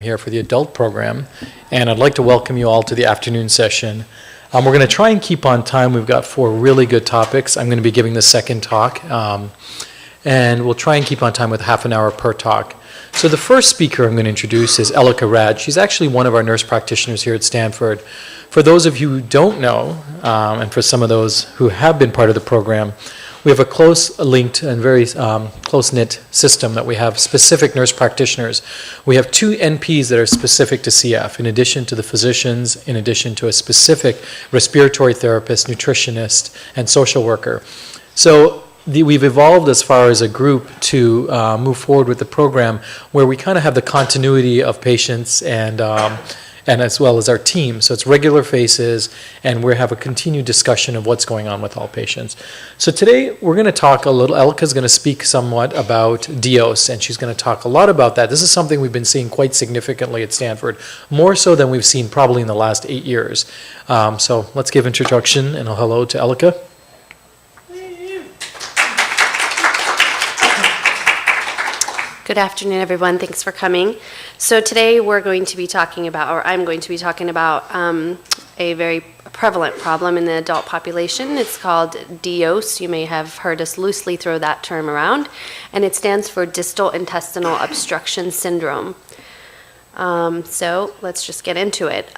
Here for the adult program, and I'd like to welcome you all to the afternoon session. We're going to try and keep on time. We've got 4 really good topics. I'm going to be giving the second talk, and we'll try and keep on time with half an hour per talk. So the first speaker I'm going to introduce is Elika Rad. She's actually one of our nurse practitioners here at Stanford. For those of you who don't know, and for some of those who have been part of the program, we have a close linked and very close-knit system that we have specific nurse practitioners. We have 2 NPs that are specific to CF, in addition to the physicians, in addition to a specific respiratory therapist, nutritionist, and social worker. So we've evolved as far as a group to move forward with the program where we kind of have the continuity of patients and as well as our team. So it's regular faces, and we have a continued discussion of what's going on with all patients. So today we're going to talk a little, Elika's going to speak somewhat about DIOS, and she's going to talk a lot about that. This is something we've been seeing quite significantly at Stanford, more so than we've seen probably in the last 8 years. So let's give introduction and a hello to Elika. Good afternoon, everyone. Thanks for coming. So today we're going to be talking about, or I'm going to be talking about a very prevalent problem in the adult population. It's called DIOS. You may have heard us loosely throw that term around, and it stands for distal intestinal obstruction syndrome. So let's just get into it.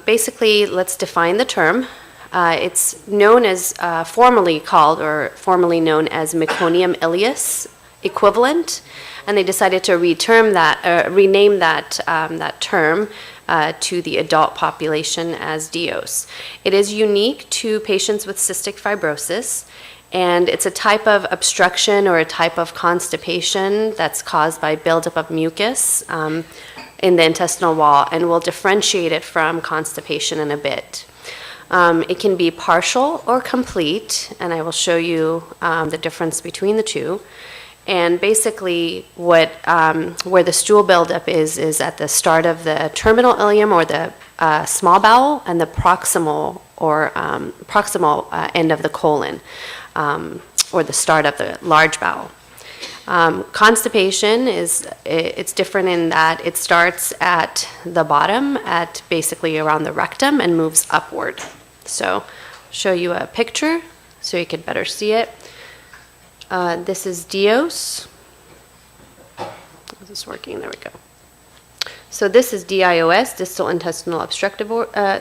Basically, let's define the term. It's known as, formerly known as meconium ileus equivalent, and they decided to rename that term to the adult population as DIOS. It is unique to patients with cystic fibrosis, and it's a type of obstruction or a type of constipation that's caused by buildup of mucus in the intestinal wall, and we'll differentiate it from constipation in a bit. It can be partial or complete, and I will show you the difference between the two. And basically, where the stool buildup is at the start of the terminal ileum or the small bowel, and the proximal end of the colon, or the start of the large bowel. Constipation it's different in that it starts at the bottom, at basically around the rectum, and moves upward. So, I'll show you a picture so you can better see it. This is DIOS. Is this working? There we go. So this is DIOS, distal intestinal obstructive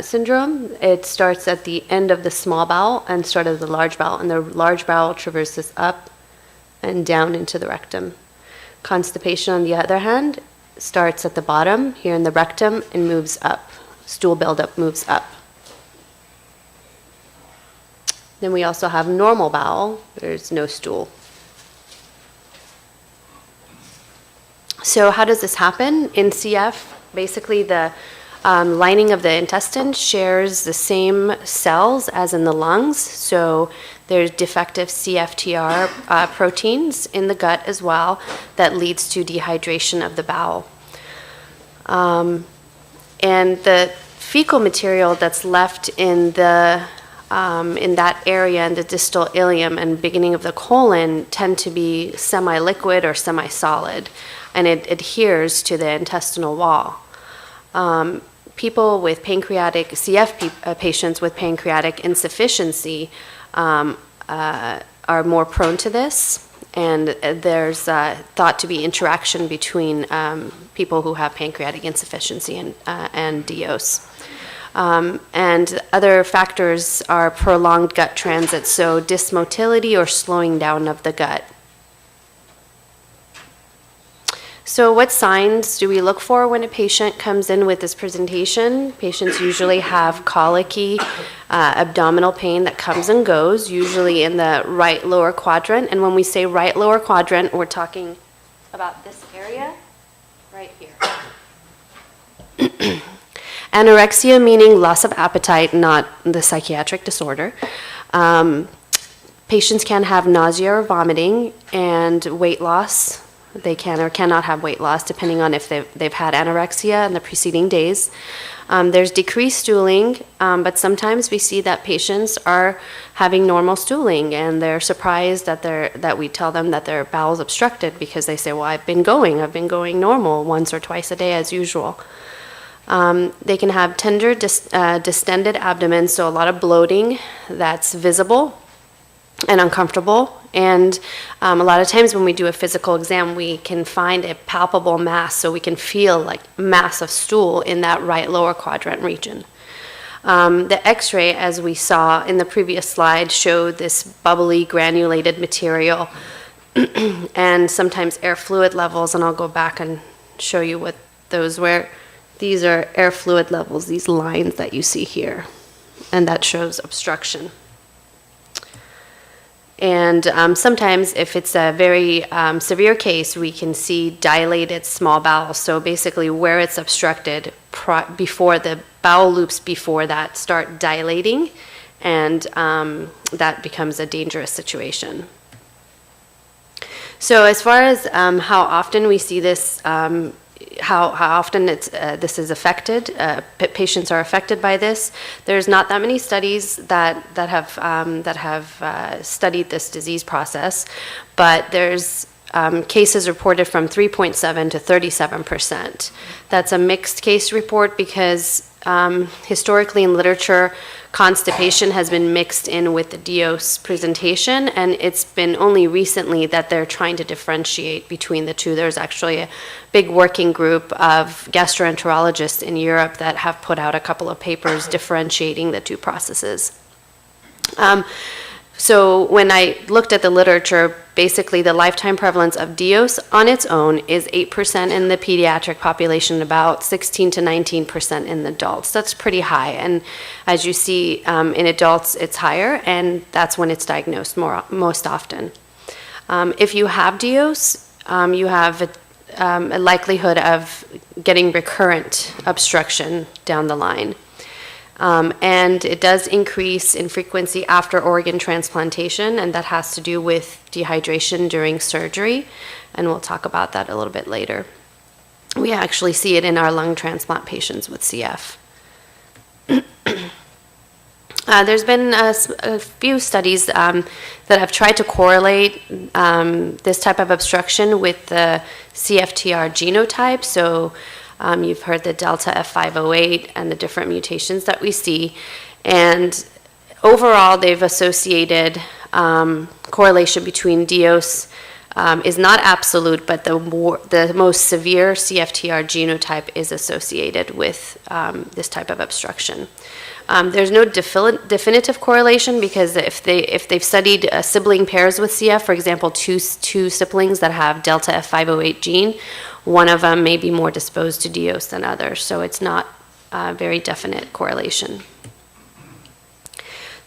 syndrome. It starts at the end of the small bowel and start of the large bowel, and the large bowel traverses up and down into the rectum. Constipation, on the other hand, starts at the bottom here in the rectum and moves up. Stool buildup moves up. Then we also have normal bowel. There's no stool. So how does this happen? In CF, basically the lining of the intestine shares the same cells as in the lungs. So there's defective CFTR proteins in the gut as well that leads to dehydration of the bowel. And the fecal material that's left in that area in the distal ileum and beginning of the colon tend to be semi-liquid or semi-solid, and it adheres to the intestinal wall. People with patients with pancreatic insufficiency are more prone to this, and there's thought to be interaction between people who have pancreatic insufficiency and DIOS. And other factors are prolonged gut transit, so dysmotility or slowing down of the gut. So what signs do we look for when a patient comes in with this presentation? Patients usually have colicky abdominal pain that comes and goes, usually in the right lower quadrant. And when we say right lower quadrant, we're talking about this area right here. Anorexia, meaning loss of appetite, not the psychiatric disorder. Patients can have nausea or vomiting, and weight loss they can or cannot have weight loss, depending on if they've had anorexia in the preceding days. There's decreased stooling, but sometimes we see that patients are having normal stooling, and they're surprised that we tell them that their bowel's obstructed, because they say, well, I've been going normal once or twice a day as usual. They can have tender, distended abdomen, so a lot of bloating that's visible and uncomfortable. And a lot of times when we do a physical exam, we can find a palpable mass, so we can feel like mass of stool in that right lower quadrant region. The x-ray, as we saw in the previous slide, showed this bubbly granulated material and sometimes air fluid levels, and I'll go back and show you what those were. These are air fluid levels, these lines that you see here, and that shows obstruction. And sometimes, if it's a very severe case, we can see dilated small bowels. So basically, where it's obstructed, before the bowel loops before that start dilating, and that becomes a dangerous situation. So as far as how often we see this, how often this is affected, patients are affected by this. There's not that many studies that have studied this disease process, but there's cases reported from 3.7 to 37%. That's a mixed case report because historically in literature, constipation has been mixed in with the DIOS presentation, and it's been only recently that they're trying to differentiate between the two. There's actually a big working group of gastroenterologists in Europe that have put out a couple of papers differentiating the two processes. So when I looked at the literature, basically the lifetime prevalence of DIOS on its own is 8% in the pediatric population, about 16 to 19% in the adults. That's pretty high, and as you see in adults it's higher, and that's when it's diagnosed most often. If you have DIOS, you have a likelihood of getting recurrent obstruction down the line. And it does increase in frequency after organ transplantation, and that has to do with dehydration during surgery, and we'll talk about that a little bit later. We actually see it in our lung transplant patients with CF. There's been a few studies that have tried to correlate this type of obstruction with the CFTR genotype. So you've heard the delta F508 and the different mutations that we see. And overall, they've associated correlation between DIOS is not absolute, but the most severe CFTR genotype is associated with this type of obstruction. There's no definitive correlation, because if they've studied sibling pairs with CF, for example, two siblings that have delta F508 gene, one of them may be more disposed to DIOS than others, so it's not a very definite correlation.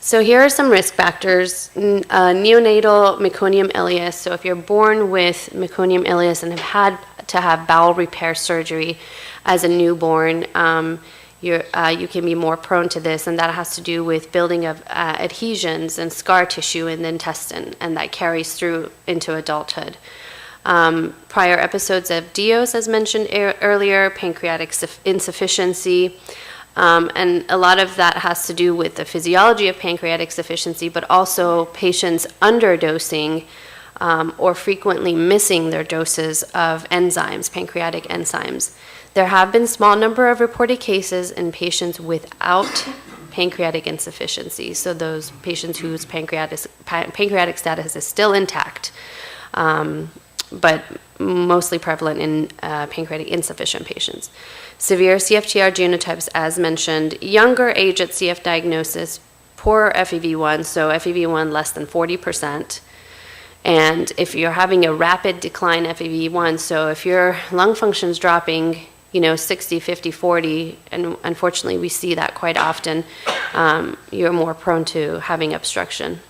So here are some risk factors. Neonatal meconium ileus. So if you're born with meconium ileus and have had to have bowel repair surgery as a newborn, you can be more prone to this, and that has to do with building of adhesions and scar tissue in the intestine, and that carries through into adulthood. Prior episodes of DIOS, as mentioned earlier, pancreatic insufficiency, and a lot of that has to do with the physiology of pancreatic insufficiency, but also patients underdosing or frequently missing their doses of enzymes, pancreatic enzymes. There have been small number of reported cases in patients without pancreatic insufficiency, so those patients whose pancreatic status is still intact, but mostly prevalent in pancreatic insufficient patients. Severe CFTR genotypes, as mentioned, younger age at CF diagnosis, poor FEV1, so FEV1 less than 40%. And if you're having a rapid decline FEV1, so if your lung function's dropping, 60, 50, 40, and unfortunately we see that quite often, you're more prone to having obstruction.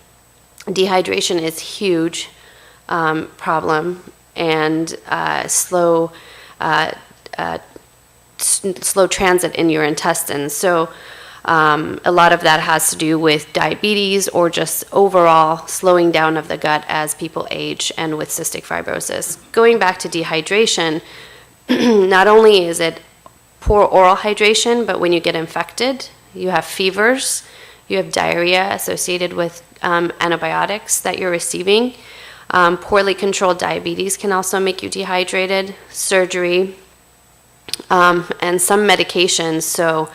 Dehydration is huge problem, and slow transit in your intestines. So A lot of that has to do with diabetes or just overall slowing down of the gut as people age and with cystic fibrosis. Going back to dehydration, not only is it poor oral hydration, but when you get infected, you have fevers, you have diarrhea associated with antibiotics that you're receiving. Poorly controlled diabetes can also make you dehydrated, surgery, and some medications. So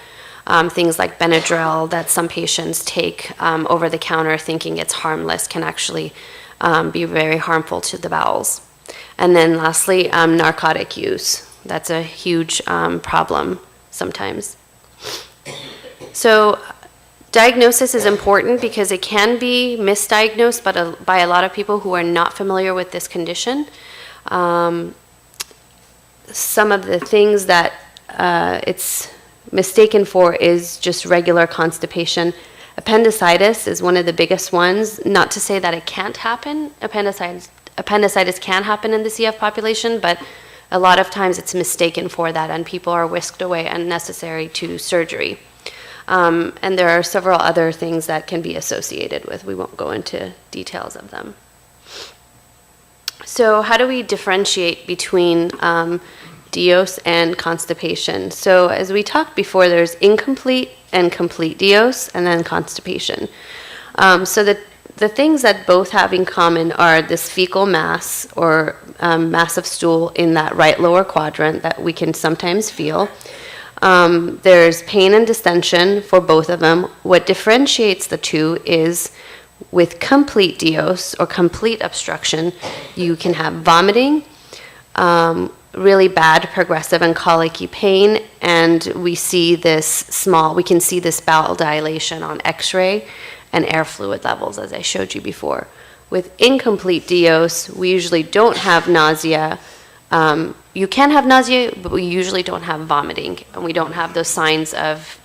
things like Benadryl that some patients take over the counter thinking it's harmless can actually be very harmful to the bowels. And then lastly, narcotic use. That's a huge problem sometimes. So diagnosis is important because it can be misdiagnosed by a lot of people who are not familiar with this condition. Some of the things that it's mistaken for is just regular constipation. Appendicitis is one of the biggest ones. Not to say that it can't happen. Appendicitis can happen in the CF population, but a lot of times it's mistaken for that, and people are whisked away unnecessary to surgery. And there are several other things that can be associated with. We won't go into details of them. So how do we differentiate between DIOS and constipation? So as we talked before, there's incomplete and complete DIOS, and then constipation. So the things that both have in common are this fecal mass or mass of stool in that right lower quadrant that we can sometimes feel. There's pain and distension for both of them. What differentiates the two is with complete DIOS or complete obstruction, you can have vomiting, really bad progressive and colicky pain, and we can see this bowel dilation on x-ray and air fluid levels, as I showed you before. With incomplete DIOS, we usually don't have nausea. You can have nausea, but we usually don't have vomiting, and we don't have those signs of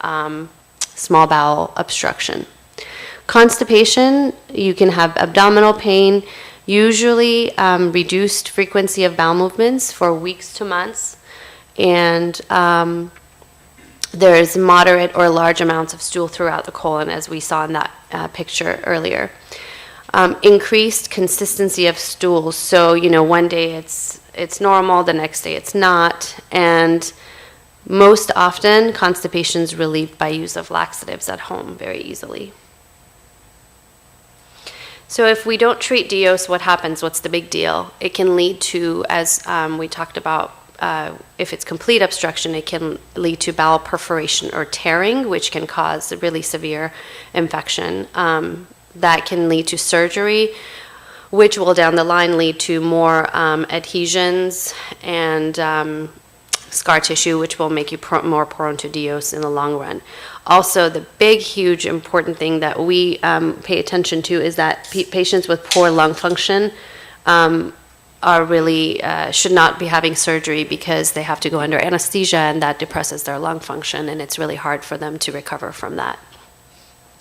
small bowel obstruction. Constipation, you can have abdominal pain, usually reduced frequency of bowel movements for weeks to months, and there's moderate or large amounts of stool throughout the colon, as we saw in that picture earlier. Increased consistency of stools, so one day it's normal, the next day it's not, and most often constipation is relieved by use of laxatives at home very easily. So if we don't treat DIOS, what happens? What's the big deal? It can lead to, as we talked about, if it's complete obstruction, it can lead to bowel perforation or tearing, which can cause a really severe infection. That can lead to surgery, which will down the line lead to more adhesions and scar tissue, which will make you more prone to DIOS in the long run. Also, the big, huge, important thing that we pay attention to is that patients with poor lung function are really should not be having surgery because they have to go under anesthesia, and that depresses their lung function, and it's really hard for them to recover from that.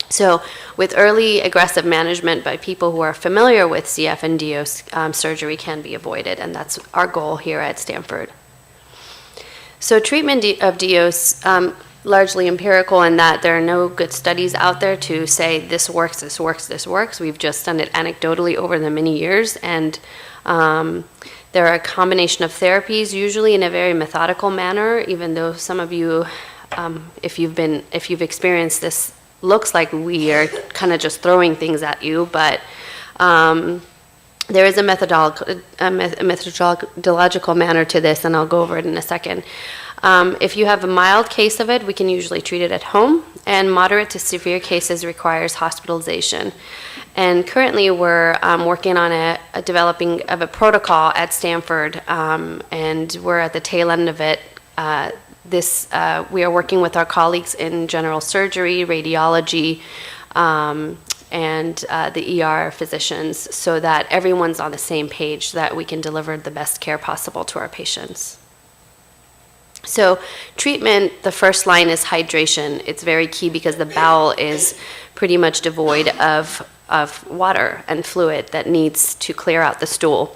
So with early aggressive management by people who are familiar with CF and DIOS, surgery can be avoided, and that's our goal here at Stanford. So treatment of DIOS, largely empirical in that there are no good studies out there to say this works, this works, this works. We've just done it anecdotally over the many years, and there are a combination of therapies, usually in a very methodical manner, even though some of you, if you've experienced this, looks like we are kind of just throwing things at you, but there is a methodological manner to this, and I'll go over it in a second. If you have a mild case of it, we can usually treat it at home, and moderate to severe cases requires hospitalization. And currently we're working on a developing of a protocol at Stanford, and we're at the tail end of it. We are working with our colleagues in general surgery, radiology, and the ER physicians, so that everyone's on the same page, so that we can deliver the best care possible to our patients. So treatment, the first line is hydration. It's very key because the bowel is pretty much devoid of water and fluid that needs to clear out the stool.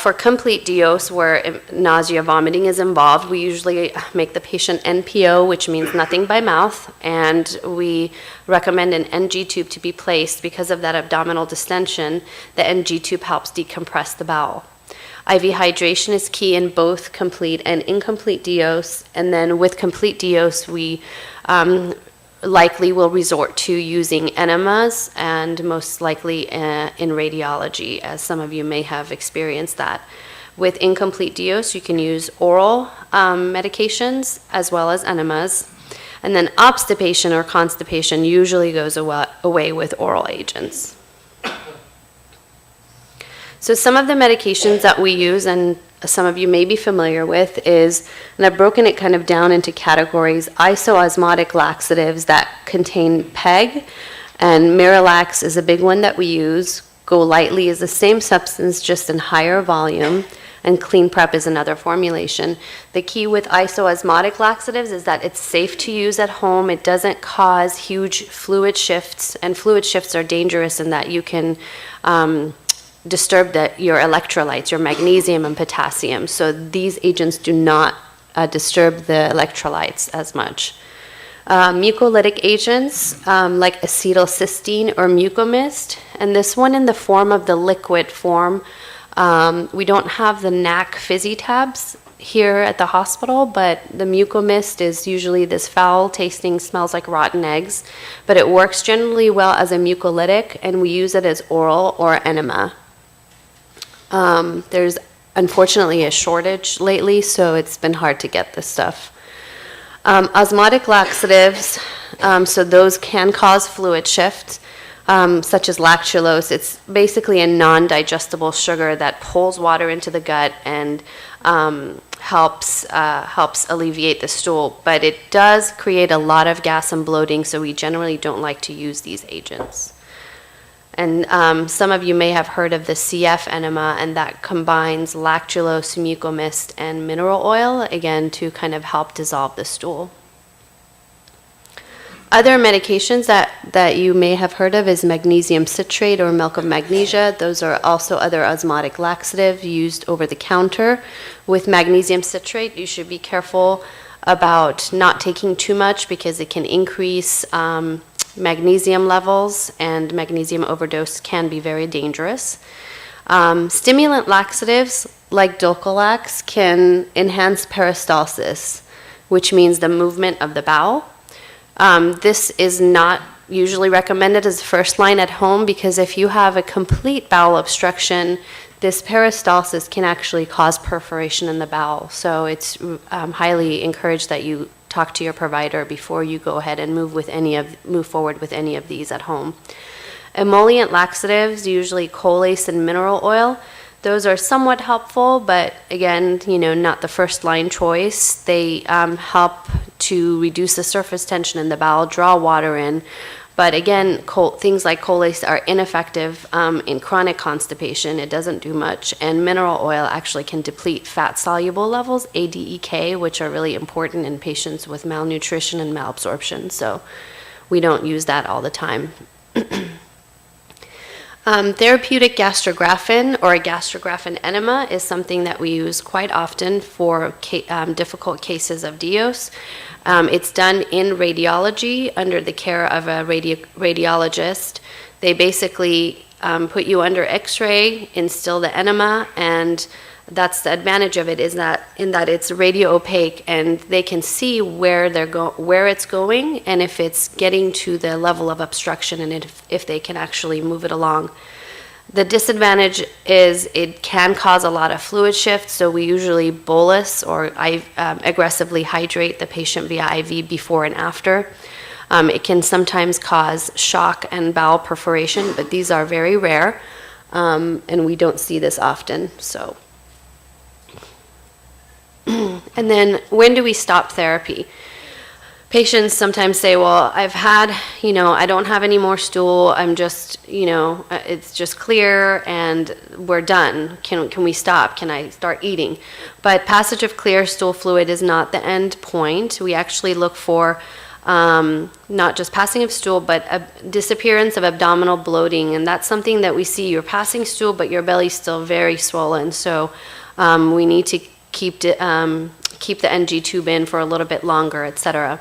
For complete DOS, where nausea, vomiting is involved, we usually make the patient NPO, which means nothing by mouth, and we recommend an NG tube to be placed because of that abdominal distension. The NG tube helps decompress the bowel. IV hydration is key in both complete and incomplete DOS, and then with complete DOS, we likely will resort to using enemas and most likely in radiology, as some of you may have experienced that. With incomplete DOS, you can use oral medications as well as enemas. And then obstipation or constipation usually goes away with oral agents. So some of the medications that we use, and some of you may be familiar with, is, and I've broken it kind of down into categories, isoosmotic laxatives that contain PEG, and Miralax is a big one that we use. Go Lightly is the same substance, just in higher volume, and Clean Prep is another formulation. The key with isoosmotic laxatives is that it's safe to use at home. It doesn't cause huge fluid shifts, and fluid shifts are dangerous in that you can disturb your electrolytes, your magnesium and potassium. So these agents do not disturb the electrolytes as much. Mucolytic agents like acetylcysteine or Mucomyst, and this one in the form of the liquid form. We don't have the NAC fizzy tabs here at the hospital, but the Mucomyst is usually this foul tasting, smells like rotten eggs, but it works generally well as a mucolytic, and we use it as oral or enema. There's unfortunately a shortage lately, so it's been hard to get this stuff. Osmotic laxatives, so those can cause fluid shifts, such as lactulose. It's basically a non-digestible sugar that pulls water into the gut and helps alleviate the stool, but it does create a lot of gas and bloating, so we generally don't like to use these agents. And some of you may have heard of the CF enema, and that combines lactulose, Mucomyst, and mineral oil, again, to kind of help dissolve the stool. Other medications that you may have heard of is magnesium citrate or milk of magnesia. Those are also other osmotic laxatives used over the counter. With magnesium citrate, you should be careful about not taking too much because it can increase magnesium levels, and magnesium overdose can be very dangerous. Stimulant laxatives like Dulcolax can enhance peristalsis, which means the movement of the bowel. This is not usually recommended as first line at home because if you have a complete bowel obstruction, this peristalsis can actually cause perforation in the bowel. So it's highly encouraged that you talk to your provider before you go ahead and move forward with any of these at home. Emollient laxatives, usually colace and mineral oil, those are somewhat helpful, but again, not the first line choice. They help to reduce the surface tension in the bowel, draw water in. But again, things like colace are ineffective in chronic constipation. It doesn't do much. And mineral oil actually can deplete fat-soluble levels, ADEK, which are really important in patients with malnutrition and malabsorption. So we don't use that all the time. Therapeutic gastrographin or a gastrographin enema is something that we use quite often for difficult cases of DOS. It's done in radiology under the care of a radiologist. They basically put you under X-ray, instill the enema, and that's the advantage of it is that it's radio opaque and they can see where it's going and if it's getting to the level of obstruction and if they can actually move it along. The disadvantage is it can cause a lot of fluid shift, so we usually bolus or aggressively hydrate the patient via IV before and after. It can sometimes cause shock and bowel perforation, but these are very rare, and we don't see this often. So, and then when do we stop therapy? Patients sometimes say, well, I've had, I don't have any more stool. I'm just, it's just clear and we're done. Can we stop? Can I start eating? But passage of clear stool fluid is not the end point. We actually look for not just passing of stool, but a disappearance of abdominal bloating. And that's something that we see. You're passing stool, but your belly's still very swollen. So we need to keep the NG tube in for a little bit longer, etc.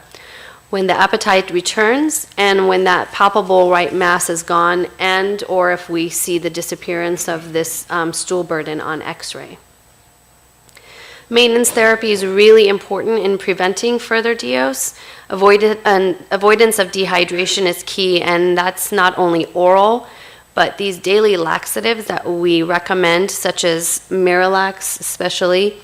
When the appetite returns and when that palpable right mass is gone, and or if we see the disappearance of this stool burden on x-ray. Maintenance therapy is really important in preventing further DOs. Avoidance of dehydration is key, and that's not only oral, but these daily laxatives that we recommend, such as Miralax especially,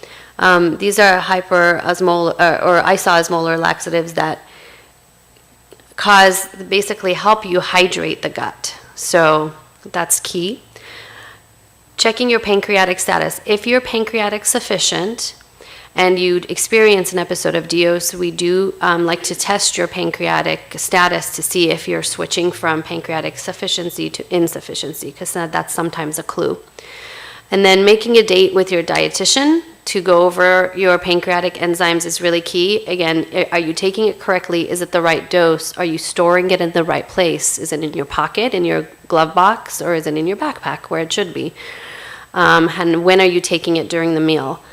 these are hyperosmolar or isoosmolar laxatives that basically help you hydrate the gut. So that's key. Checking your pancreatic status. If your pancreatic sufficient and you experience an episode of DOs, we do like to test your pancreatic status to see if you're switching from pancreatic sufficiency to insufficiency, because that's sometimes a clue. And then making a date with your dietitian to go over your pancreatic enzymes is really key. Again, are you taking it correctly? Is it the right dose? Are you storing it in the right place? Is it in your pocket, in your glove box, or is it in your backpack where it should be? And when are you taking it during the meal?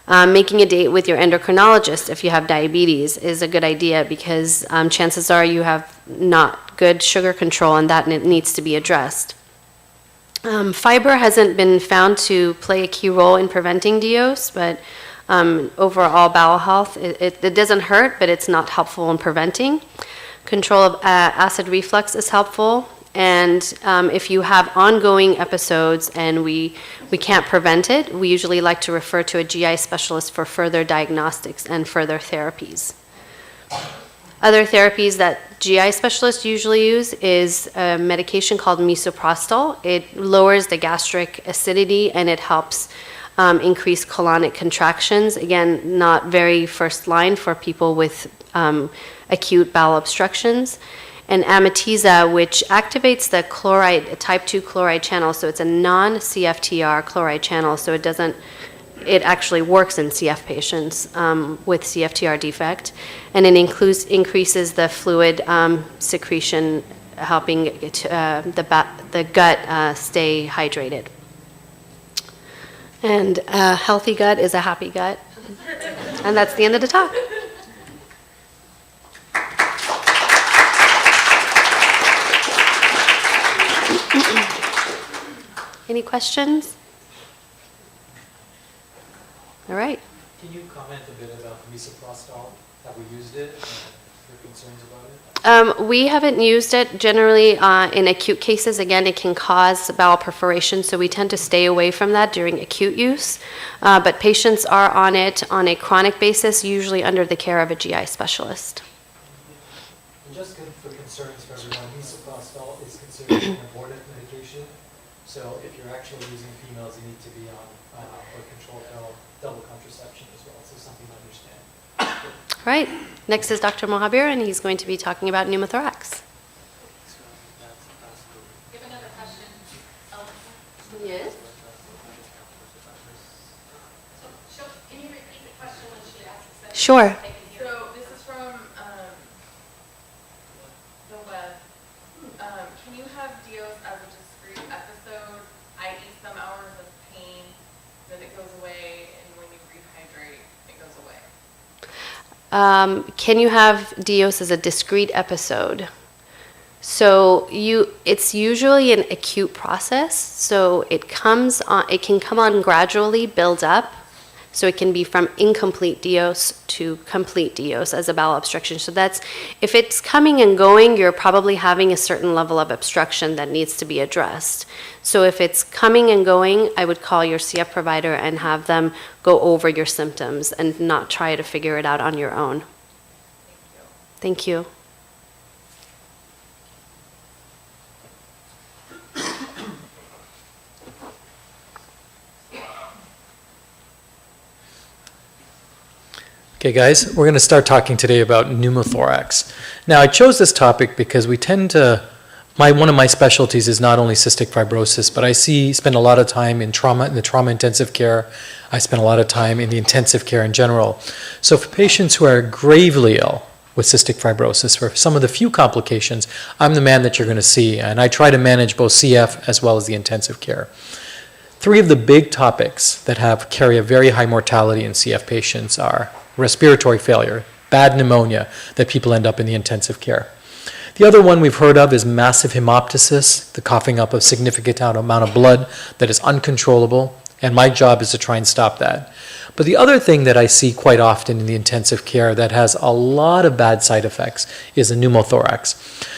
Making a date with your endocrinologist if you have diabetes is a good idea, because chances are you have not good sugar control, and that needs to be addressed. Fiber hasn't been found to play a key role in preventing DOs, but overall bowel health, it doesn't hurt, but it's not helpful in preventing. Control of acid reflux is helpful. And if you have ongoing episodes and we can't prevent it, we usually like to refer to a GI specialist for further diagnostics and further therapies. Other therapies that GI specialists usually use is a medication called misoprostol. It lowers the gastric acidity and it helps increase colonic contractions. Again, not very first line for people with acute bowel obstructions. And Amitiza, which activates the chloride, type 2 chloride channel. So it's a non-CFTR chloride channel. So it actually works in CF patients with CFTR defect. And it increases the fluid secretion, helping the gut stay hydrated. And a healthy gut is a happy gut. And that's the end of the talk. Any questions? All right. Can you comment a bit about misoprostol? Have we used it? Your concerns about it? We haven't used it generally in acute cases. Again, it can cause bowel perforation, so we tend to stay away from that during acute use. But patients are on it on a chronic basis, usually under the care of a GI specialist. And just for concerns for everyone, misoprostol is considered an abortive medication. So if you're actually using females, you need to be on or controlled double contraception as well. So something to understand. All right. Next is Dr. Mohabir, and he's going to be talking about pneumothorax. Give another question. Yes. So, can you repeat the question when she asks? Sure. So this is from the web. Can you have DOs as a discrete episode, i.e. some hours of pain, then it goes away, and when you rehydrate, it goes away? Can you have DOs as a discrete episode? So it's usually an acute process. So it can come on gradually, build up. So it can be from incomplete DOs to complete DOs as a bowel obstruction. So if it's coming and going, you're probably having a certain level of obstruction that needs to be addressed. So if it's coming and going, I would call your CF provider and have them go over your symptoms and not try to figure it out on your own. Thank you. Okay, guys, we're going to start talking today about pneumothorax. Now, I chose this topic because we tend to, one of my specialties is not only cystic fibrosis, but I spend a lot of time in the trauma intensive care. I spend a lot of time in the intensive care in general. So for patients who are gravely ill with cystic fibrosis. For some of the few complications, I'm the man that you're going to see, and I try to manage both CF as well as the intensive care. Three of the big topics that carry a very high mortality in CF patients are respiratory failure, bad pneumonia, that people end up in the intensive care. The other one we've heard of is massive hemoptysis, the coughing up of significant amount of blood that is uncontrollable, and my job is to try and stop that. But the other thing that I see quite often in the intensive care that has a lot of bad side effects is a pneumothorax.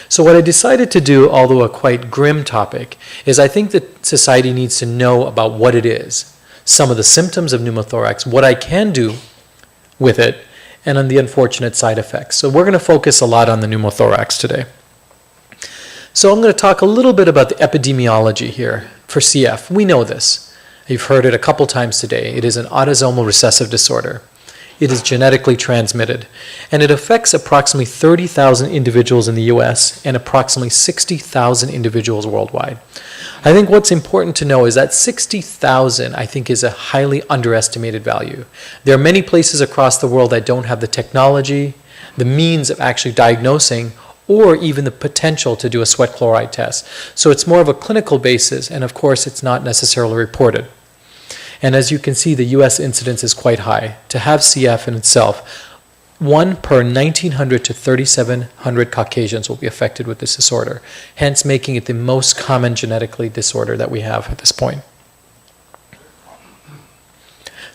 So what I decided to do, although a quite grim topic, is I think that society needs to know about what it is, some of the symptoms of pneumothorax, what I can do with it, and on the unfortunate side effects. So we're going to focus a lot on the pneumothorax today. So I'm going to talk a little bit about the epidemiology here for CF. We know this. You've heard it a couple times today. It is an autosomal recessive disorder. It is genetically transmitted, and it affects approximately 30,000 individuals in the US and approximately 60,000 individuals worldwide. I think what's important to know is that 60,000, I think, is a highly underestimated value. There are many places across the world that don't have the technology, the means of actually diagnosing, or even the potential to do a sweat chloride test. So it's more of a clinical basis, and of course it's not necessarily reported. And as you can see, the US incidence is quite high. To have CF in itself, 1 per 1,900 to 3,700 Caucasians will be affected with this disorder, hence making it the most common genetically disorder that we have at this point.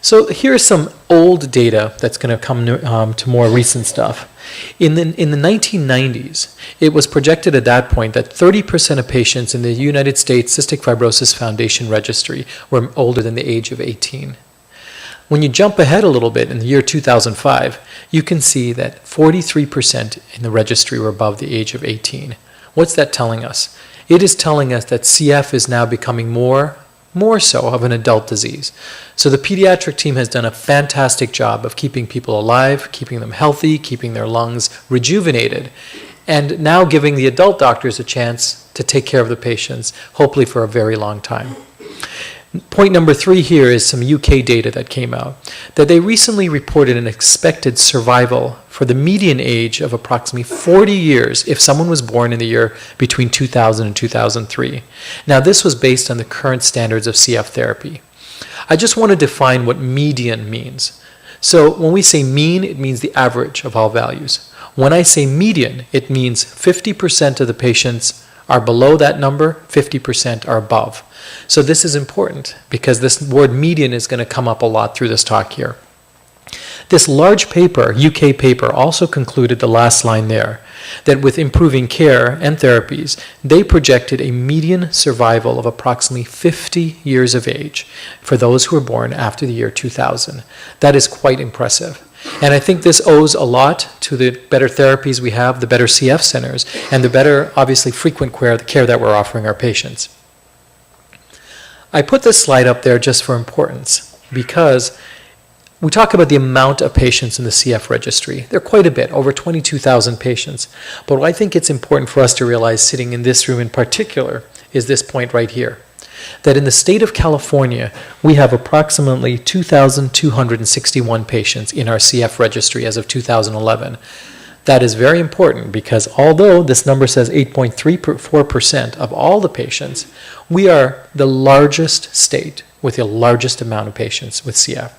So here's some old data that's going to come to more recent stuff. In the 1990s, it was projected at that point that 30% of patients in the United States Cystic Fibrosis Foundation registry were older than the age of 18. When you jump ahead a little bit in the year 2005, you can see that 43% in the registry were above the age of 18. What's that telling us? It is telling us that CF is now becoming more so of an adult disease. So the pediatric team has done a fantastic job of keeping people alive, keeping them healthy, keeping their lungs rejuvenated, and now giving the adult doctors a chance to take care of the patients, hopefully for a very long time. Point number 3 here is some UK data that came out, that they recently reported an expected survival for the median age of approximately 40 years if someone was born in the year between 2000 and 2003. Now, this was based on the current standards of CF therapy. I just want to define what median means. So when we say mean, it means the average of all values. When I say median, it means 50% of the patients are below that number, 50% are above. So this is important because this word median is going to come up a lot through this talk here. This large paper, UK paper, also concluded the last line there, that with improving care and therapies, they projected a median survival of approximately 50 years of age for those who were born after the year 2000. That is quite impressive. And I think this owes a lot to the better therapies we have, the better CF centers, and the better, obviously, frequent care that we're offering our patients. I put this slide up there just for importance because we talk about the amount of patients in the CF registry. There are quite a bit, over 22,000 patients. But what I think it's important for us to realize, sitting in this room in particular, is this point right here. That in the state of California, we have approximately 2,261 patients in our CF registry as of 2011. That is very important because although this number says 8.34% of all the patients, we are the largest state with the largest amount of patients with CF.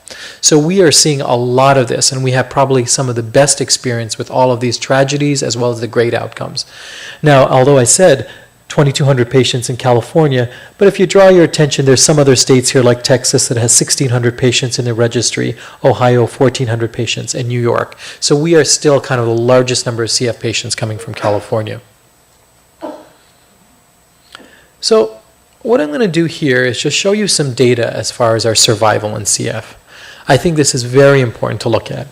So we are seeing a lot of this, and we have probably some of the best experience with all of these tragedies as well as the great outcomes. Now, although I said 2,200 patients in California, but if you draw your attention, there's some other states here like Texas that has 1,600 patients in the registry, Ohio 1,400 patients, and New York. So we are still kind of the largest number of CF patients coming from California. So what I'm going to do here is just show you some data as far as our survival in CF. I think this is very important to look at.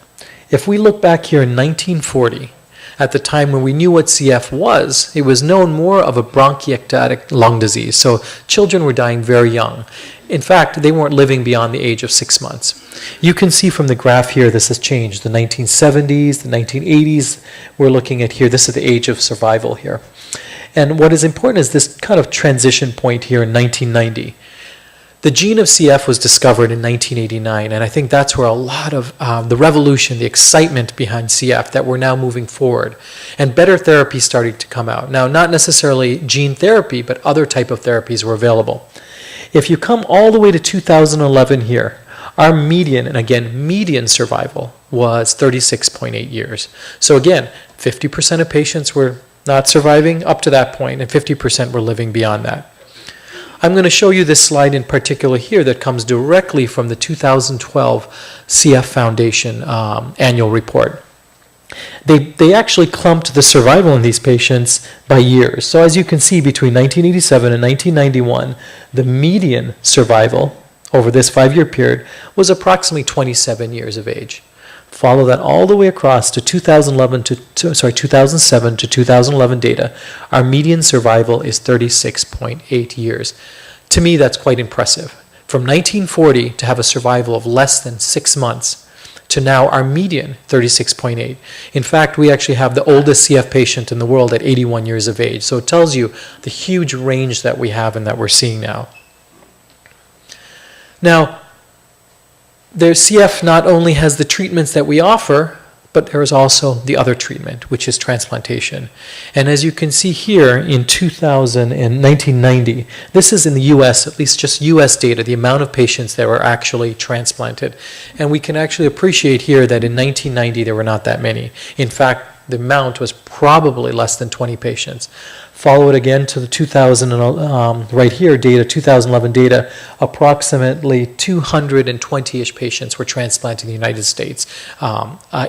If we look back here in 1940, at the time when we knew what CF was, it was known more of a bronchiectatic lung disease. So children were dying very young. In fact, they weren't living beyond the age of 6 months. You can see from the graph here, this has changed. The 1970s, the 1980s, we're looking at here. This is the age of survival here. And what is important is this kind of transition point here in 1990. The gene of CF was discovered in 1989, and I think that's where a lot of the revolution, the excitement behind CF, that we're now moving forward. And better therapies started to come out. Now, not necessarily gene therapy, but other type of therapies were available. If you come all the way to 2011 here, our median, and again, median survival was 36.8 years. So again, 50% of patients were not surviving up to that point, and 50% were living beyond that. I'm going to show you this slide in particular here that comes directly from the 2012 CF Foundation annual report. They actually clumped the survival in these patients by years. So as you can see, between 1987 and 1991, the median survival over this 5-year period was approximately 27 years of age. Follow that all the way across to 2007 to 2011 data, our median survival is 36.8 years. To me, that's quite impressive. From 1940 to have a survival of less than 6 months to now our median 36.8. In fact, we actually have the oldest CF patient in the world at 81 years of age. So it tells you the huge range that we have and that we're seeing now. Now, CF not only has the treatments that we offer, but there is also the other treatment, which is transplantation. And as you can see here in 2000 and 1990, this is in the US, at least just US data, the amount of patients that were actually transplanted. And we can actually appreciate here that in 1990 there were not that many. In fact, the amount was probably less than 20 patients. Follow it again to the 2000, right here, data, 2011 data, approximately 220-ish patients were transplanted in the United States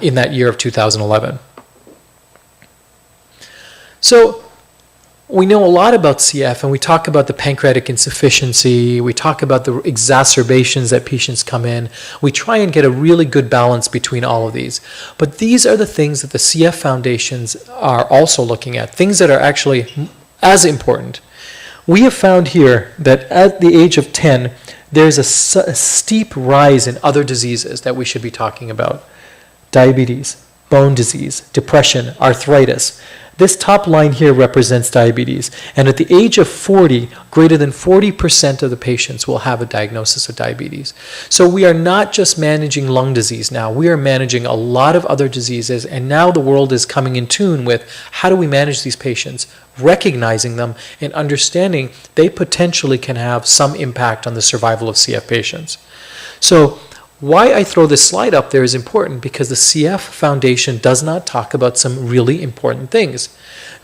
in that year of 2011. So we know a lot about CF, and we talk about the pancreatic insufficiency, we talk about the exacerbations that patients come in. We try and get a really good balance between all of these. But these are the things that the CF foundations are also looking at, things that are actually as important. We have found here that at the age of 10, there's a steep rise in other diseases that we should be talking about. Diabetes, bone disease, depression, arthritis. This top line here represents diabetes, and at the age of 40, greater than 40% of the patients will have a diagnosis of diabetes. So we are not just managing lung disease now, we are managing a lot of other diseases, and now the world is coming in tune with how do we manage these patients, recognizing them and understanding they potentially can have some impact on the survival of CF patients. So why I throw this slide up there is important because the CF Foundation does not talk about some really important things.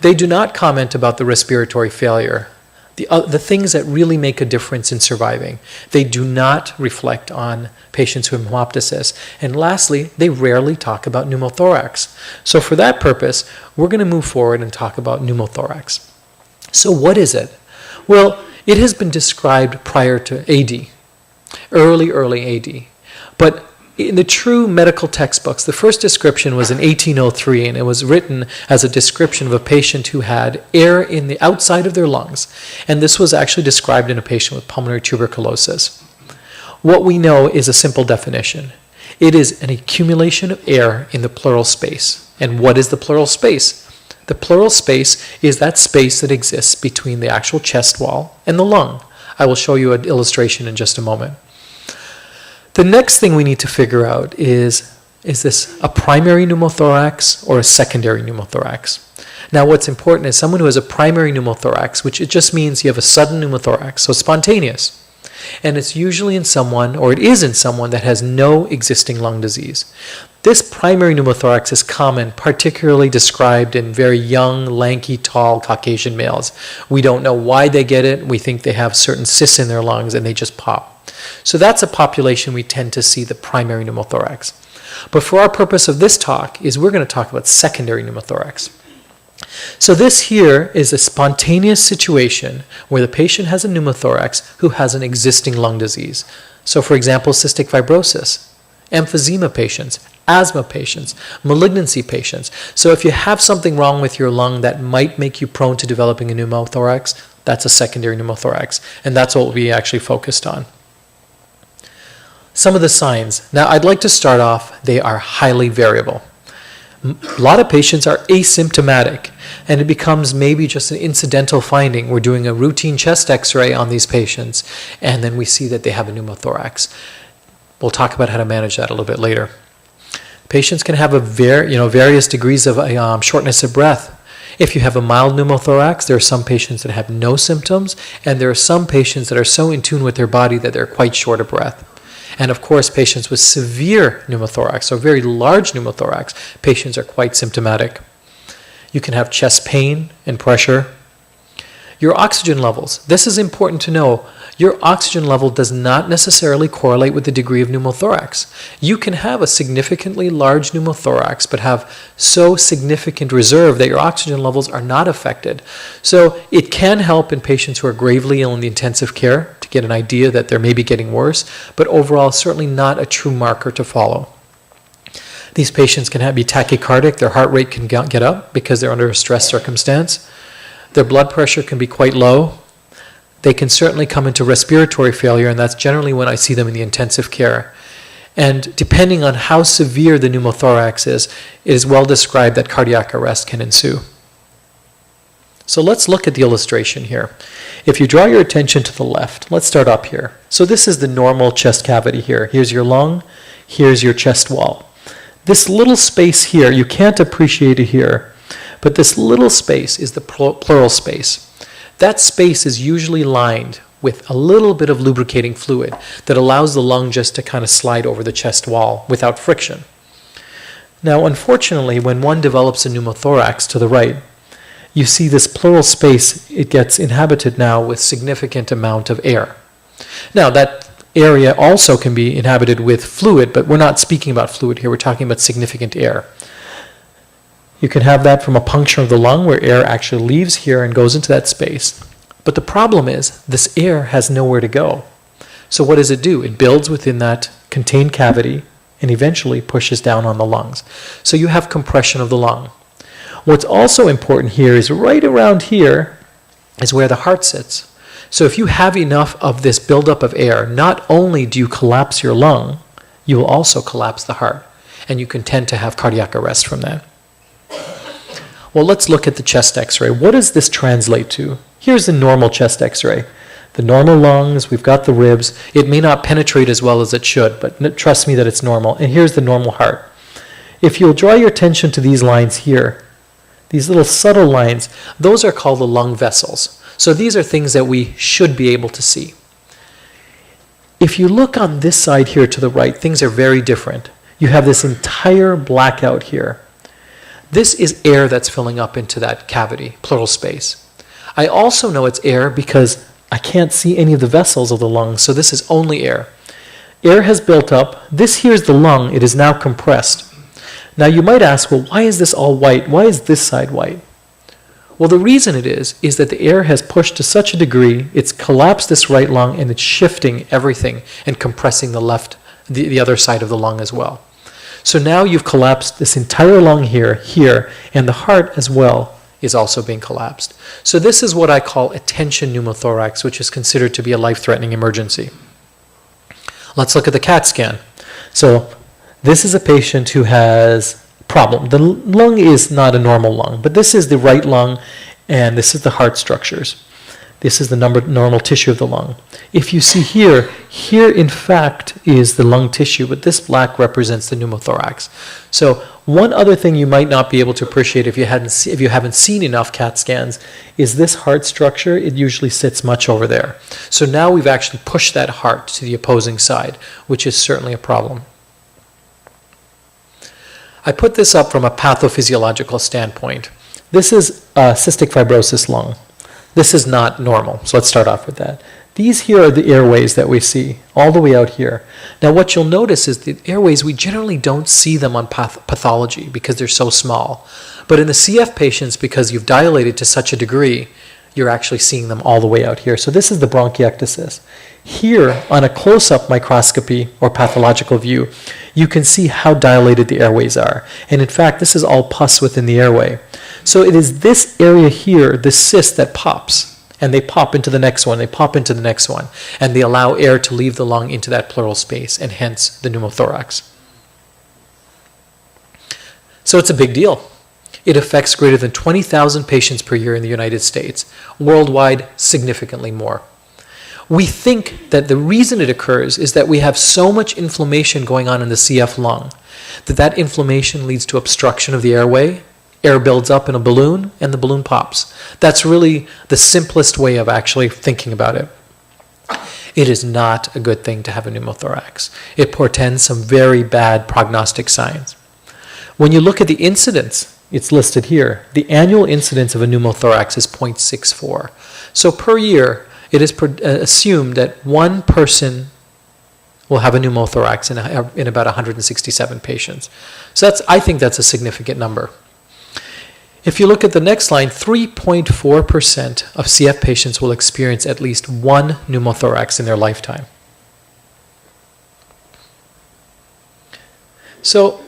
They do not comment about the respiratory failure, the things that really make a difference in surviving. They do not reflect on patients who have hemoptysis. And lastly, they rarely talk about pneumothorax. So for that purpose, we're going to move forward and talk about pneumothorax. So what is it? Well, it has been described prior to AD, early AD. But in the true medical textbooks, the first description was in 1803, and it was written as a description of a patient who had air in the outside of their lungs. And this was actually described in a patient with pulmonary tuberculosis. What we know is a simple definition. It is an accumulation of air in the pleural space. And what is the pleural space? The pleural space is that space that exists between the actual chest wall and the lung. I will show you an illustration in just a moment. The next thing we need to figure out is this a primary pneumothorax or a secondary pneumothorax? Now what's important is someone who has a primary pneumothorax, which it just means you have a sudden pneumothorax, so spontaneous. And it's usually in someone, or it is in someone that has no existing lung disease. This primary pneumothorax is common, particularly described in very young, lanky, tall Caucasian males. We don't know why they get it. We think they have certain cysts in their lungs and they just pop. So that's a population we tend to see the primary pneumothorax. But for our purpose of this talk is we're going to talk about secondary pneumothorax. So this here is a spontaneous situation where the patient has a pneumothorax who has an existing lung disease. So for example, cystic fibrosis, emphysema patients, asthma patients, malignancy patients. So if you have something wrong with your lung that might make you prone to developing a pneumothorax, that's a secondary pneumothorax. And that's what we actually focused on. Some of the signs. Now, I'd like to start off, they are highly variable. A lot of patients are asymptomatic, and it becomes maybe just an incidental finding. We're doing a routine chest x-ray on these patients, and then we see that they have a pneumothorax. We'll talk about how to manage that a little bit later. Patients can have various degrees of shortness of breath. If you have a mild pneumothorax, there are some patients that have no symptoms, and there are some patients that are so in tune with their body that they're quite short of breath. And of course, patients with severe pneumothorax, so very large pneumothorax, patients are quite symptomatic. You can have chest pain and pressure. Your oxygen levels. This is important to know. Your oxygen level does not necessarily correlate with the degree of pneumothorax. You can have a significantly large pneumothorax, but have so significant reserve that your oxygen levels are not affected. So it can help in patients who are gravely ill in the intensive care to get an idea that they're maybe getting worse, but overall, certainly not a true marker to follow. These patients can be tachycardic. Their heart rate can get up because they're under a stress circumstance. Their blood pressure can be quite low. They can certainly come into respiratory failure, and that's generally when I see them in the intensive care. And depending on how severe the pneumothorax is, it is well described that cardiac arrest can ensue. So let's look at the illustration here. If you draw your attention to the left, let's start up here. So this is the normal chest cavity here. Here's your lung, here's your chest wall. This little space here, you can't appreciate it here, but this little space is the pleural space. That space is usually lined with a little bit of lubricating fluid that allows the lung just to kind of slide over the chest wall without friction. Now, unfortunately, when one develops a pneumothorax to the right, you see this pleural space, it gets inhabited now with significant amount of air. Now, that area also can be inhabited with fluid, but we're not speaking about fluid here, we're talking about significant air. You can have that from a puncture of the lung where air actually leaves here and goes into that space. But the problem is this air has nowhere to go. So what does it do? It builds within that contained cavity and eventually pushes down on the lungs. So you have compression of the lung. What's also important here is right around here is where the heart sits. So if you have enough of this buildup of air, not only do you collapse your lung, you will also collapse the heart. And you can tend to have cardiac arrest from that. Well, let's look at the chest x-ray. What does this translate to? Here's the normal chest x-ray. The normal lungs, we've got the ribs. It may not penetrate as well as it should, but trust me that it's normal. And here's the normal heart. If you'll draw your attention to these lines here, these little subtle lines, those are called the lung vessels. So these are things that we should be able to see. If you look on this side here to the right, things are very different. You have this entire blackout here. This is air that's filling up into that cavity, pleural space. I also know it's air because I can't see any of the vessels of the lungs, so this is only air. Air has built up. This here is the lung. It is now compressed. Now you might ask, well, why is this all white? Why is this side white? Well, the reason it is that the air has pushed to such a degree, it's collapsed this right lung and it's shifting everything and compressing the other side of the lung as well. So now you've collapsed this entire lung here, and the heart as well is also being collapsed. So this is what I call a tension pneumothorax, which is considered to be a life-threatening emergency. Let's look at the CAT scan. So this is a patient who has a problem. The lung is not a normal lung, but this is the right lung, and this is the heart structures. This is the normal tissue of the lung. If you see here in fact is the lung tissue, but this black represents the pneumothorax. So one other thing you might not be able to appreciate if you haven't seen enough CAT scans is this heart structure. It usually sits much over there. So now we've actually pushed that heart to the opposing side, which is certainly a problem. I put this up from a pathophysiological standpoint. This is a cystic fibrosis lung. This is not normal, so let's start off with that. These here are the airways that we see, all the way out here. Now what you'll notice is the airways, we generally don't see them on pathology because they're so small. But in the CF patients, because you've dilated to such a degree, you're actually seeing them all the way out here. So this is the bronchiectasis. Here, on a close-up microscopy or pathological view, you can see how dilated the airways are. And in fact, this is all pus within the airway. So it is this area here, this cyst, that pops. And they pop into the next one, they pop into the next one. And they allow air to leave the lung into that pleural space, and hence the pneumothorax. So it's a big deal. It affects greater than 20,000 patients per year in the United States. Worldwide, significantly more. We think that the reason it occurs is that we have so much inflammation going on in the CF lung that inflammation leads to obstruction of the airway, air builds up in a balloon, and the balloon pops. That's really the simplest way of actually thinking about it. It is not a good thing to have a pneumothorax. It portends some very bad prognostic signs. When you look at the incidence, it's listed here. The annual incidence of a pneumothorax is 0.64. So per year, it is assumed that one person will have a pneumothorax in about 167 patients. So I think that's a significant number. If you look at the next line, 3.4% of CF patients will experience at least one pneumothorax in their lifetime. So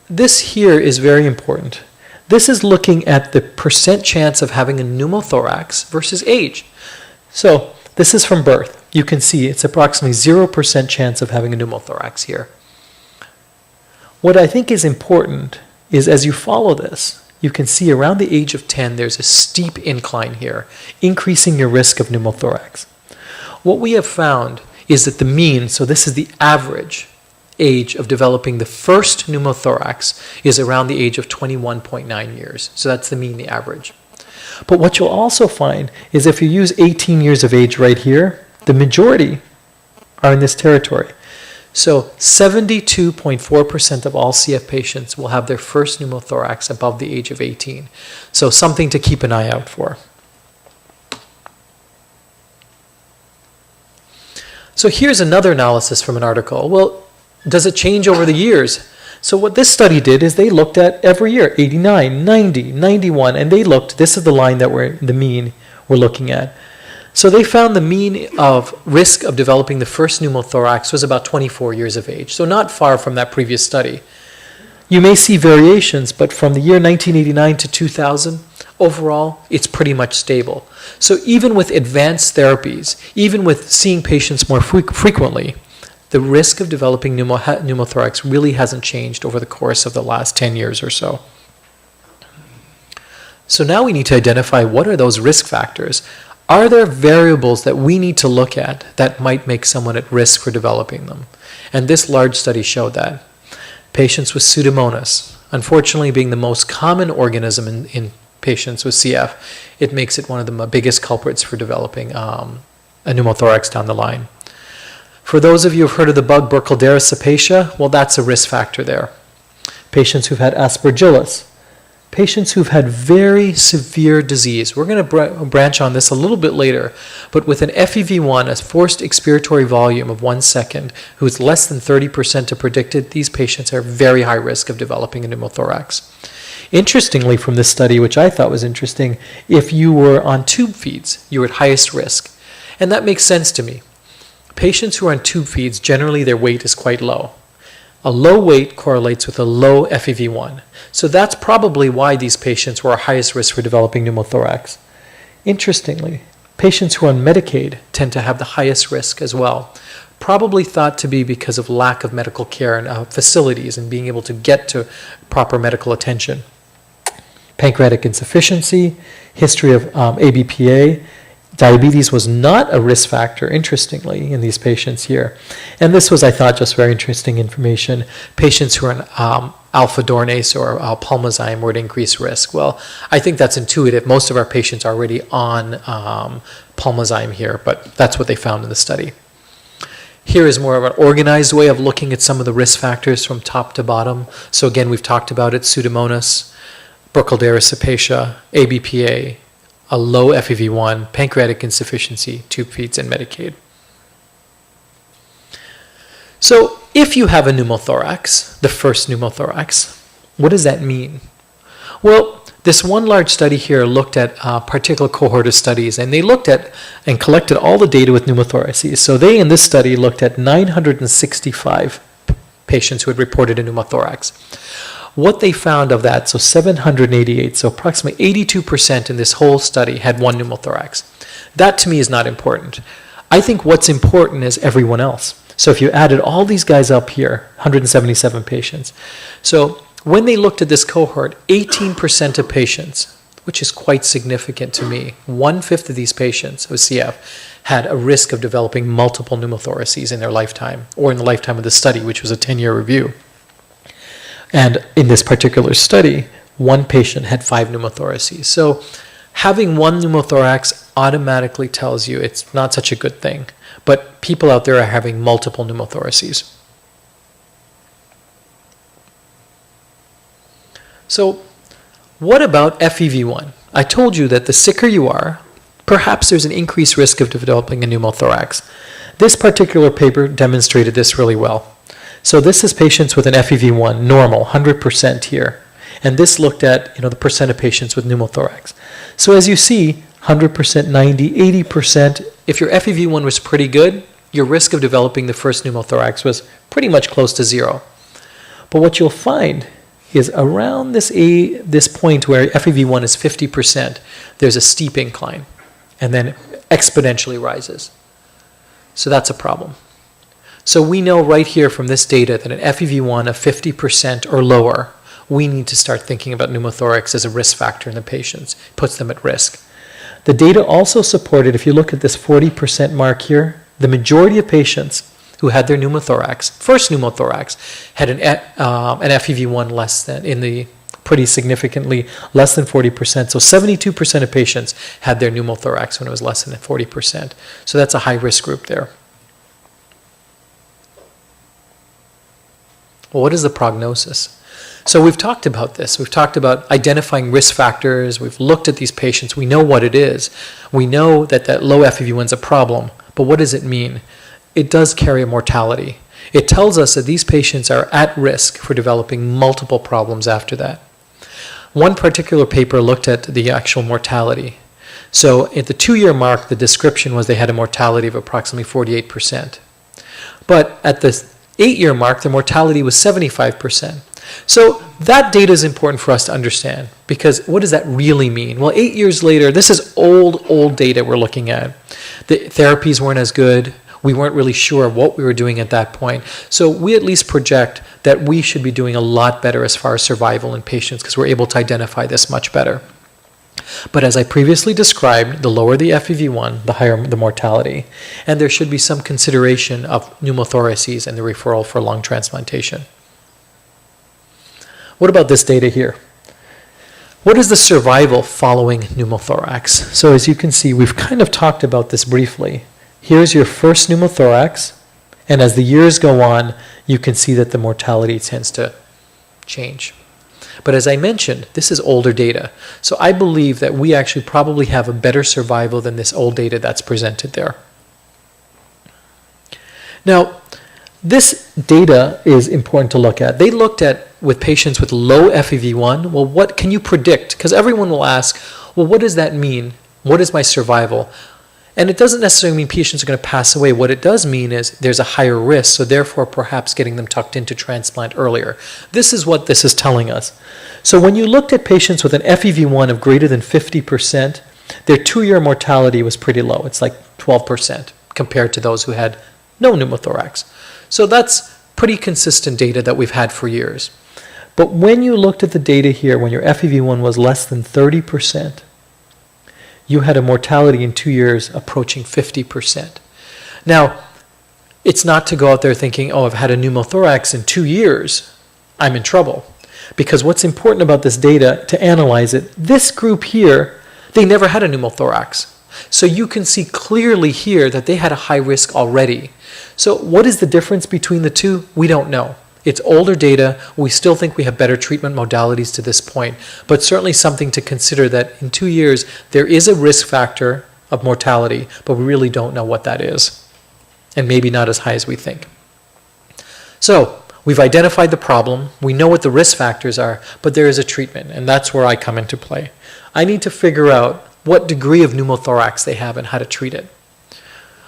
this here is very important. This is looking at the percent chance of having a pneumothorax versus age. So this is from birth. You can see it's approximately 0% chance of having a pneumothorax here. What I think is important is as you follow this, you can see around the age of 10, there's a steep incline here, increasing your risk of pneumothorax. What we have found is that the mean, so this is the average age of developing the first pneumothorax, is around the age of 21.9 years. So that's the mean, the average. But what you'll also find is if you use 18 years of age right here, the majority are in this territory. So 72.4% of all CF patients will have their first pneumothorax above the age of 18. So something to keep an eye out for. So here's another analysis from an article. Well, does it change over the years? So what this study did is they looked at every year, 89, 90, 91, and they looked, this is the line that the mean we're looking at. So they found the mean of risk of developing the first pneumothorax was about 24 years of age, so not far from that previous study. You may see variations, but from the year 1989 to 2000, overall, it's pretty much stable. So even with advanced therapies, even with seeing patients more frequently, the risk of developing pneumothorax really hasn't changed over the course of the last 10 years or so. So now we need to identify what are those risk factors. Are there variables that we need to look at that might make someone at risk for developing them? And this large study showed that. Patients with Pseudomonas, unfortunately being the most common organism in patients with CF, it makes it one of the biggest culprits for developing a pneumothorax down the line. For those of you who have heard of the bug Burkholderia cepacia, well, that's a risk factor there. Patients who've had Aspergillus, patients who've had very severe disease. We're going to branch on this a little bit later, but with an FEV1, a forced expiratory volume of 1 second, who's less than 30% of predicted, these patients are very high risk of developing a pneumothorax. Interestingly, from this study, which I thought was interesting, if you were on tube feeds, you were at highest risk. And that makes sense to me. Patients who are on tube feeds, generally their weight is quite low. A low weight correlates with a low FEV1. So that's probably why these patients were at highest risk for developing pneumothorax. Interestingly, patients who are on Medicaid tend to have the highest risk as well. Probably thought to be because of lack of medical care and facilities and being able to get to proper medical attention. Pancreatic insufficiency, history of ABPA. Diabetes was not a risk factor, interestingly, in these patients here. And this was, I thought, just very interesting information. Patients who are on alpha-dornase or pulmozyme were at increased risk. Well, I think that's intuitive. Most of our patients are already on pulmozyme here, but that's what they found in the study. Here is more of an organized way of looking at some of the risk factors from top to bottom. So again, we've talked about it, Pseudomonas, Burkholderia cepacia, ABPA, a low FEV1, pancreatic insufficiency, tube feeds, and Medicaid. So if you have a pneumothorax, the first pneumothorax, what does that mean? Well, this one large study here looked at a particular cohort of studies, and they looked at and collected all the data with pneumothoraces. So they, in this study, looked at 965 patients who had reported a pneumothorax. What they found of that, so 788, so approximately 82% in this whole study had one pneumothorax. That to me is not important. I think what's important is everyone else. So if you added all these guys up here, 177 patients. So when they looked at this cohort, 18% of patients, which is quite significant to me, 1/5 of these patients with CF had a risk of developing multiple pneumothoraces in their lifetime, or in the lifetime of the study, which was a 10-year review. And in this particular study, one patient had 5 pneumothoraces. So having one pneumothorax automatically tells you it's not such a good thing. But people out there are having multiple pneumothoraces. So what about FEV1? I told you that the sicker you are, perhaps there's an increased risk of developing a pneumothorax. This particular paper demonstrated this really well. So this is patients with an FEV1, normal, 100% here. And this looked at the percent of patients with pneumothorax. So as you see, 100%, 90, 80%, if your FEV1 was pretty good, your risk of developing the first pneumothorax was pretty much close to 0. But what you'll find is around this point where FEV1 is 50%, there's a steep incline, and then exponentially rises. So that's a problem. So we know right here from this data that an FEV1 of 50% or lower, we need to start thinking about pneumothorax as a risk factor in the patients, puts them at risk. The data also supported, if you look at this 40% mark here, the majority of patients who had their pneumothorax, first pneumothorax, had an FEV1 less than, pretty significantly less than 40%. So 72% of patients had their pneumothorax when it was less than 40%. So that's a high risk group there. Well, what is the prognosis? So we've talked about this. We've talked about identifying risk factors. We've looked at these patients. We know what it is. We know that low FEV1 is a problem. But what does it mean? It does carry a mortality. It tells us that these patients are at risk for developing multiple problems after that. One particular paper looked at the actual mortality. So at the 2-year mark, the description was they had a mortality of approximately 48%. But at the 8-year mark, the mortality was 75%. So that data is important for us to understand, because what does that really mean? Well, 8 years later, this is old data we're looking at. The therapies weren't as good. We weren't really sure what we were doing at that point. So we at least project that we should be doing a lot better as far as survival in patients, because we're able to identify this much better. But as I previously described, the lower the FEV1, the higher the mortality. And there should be some consideration of pneumothoraces and the referral for lung transplantation. What about this data here? What is the survival following pneumothorax? So as you can see, we've kind of talked about this briefly. Here's your first pneumothorax, and as the years go on, you can see that the mortality tends to change. But as I mentioned, this is older data. So I believe that we actually probably have a better survival than this old data that's presented there. Now, this data is important to look at. They looked at with patients with low FEV1. Well, what can you predict? Because everyone will ask, well, what does that mean? What is my survival? And it doesn't necessarily mean patients are going to pass away. What it does mean is there's a higher risk, so therefore perhaps getting them tucked into transplant earlier. This is what this is telling us. So when you looked at patients with an FEV1 of greater than 50%, their 2-year mortality was pretty low. It's like 12% compared to those who had no pneumothorax. So that's pretty consistent data that we've had for years. But when you looked at the data here, when your FEV1 was less than 30%, you had a mortality in 2 years approaching 50%. Now, it's not to go out there thinking, oh, I've had a pneumothorax in 2 years, I'm in trouble. Because what's important about this data, to analyze it, this group here, they never had a pneumothorax. So you can see clearly here that they had a high risk already. So what is the difference between the two? We don't know. It's older data. We still think we have better treatment modalities to this point, but certainly something to consider that in 2 years, there is a risk factor of mortality, but we really don't know what that is, and maybe not as high as we think. So we've identified the problem. We know what the risk factors are, but there is a treatment, and that's where I come into play. I need to figure out what degree of pneumothorax they have and how to treat it.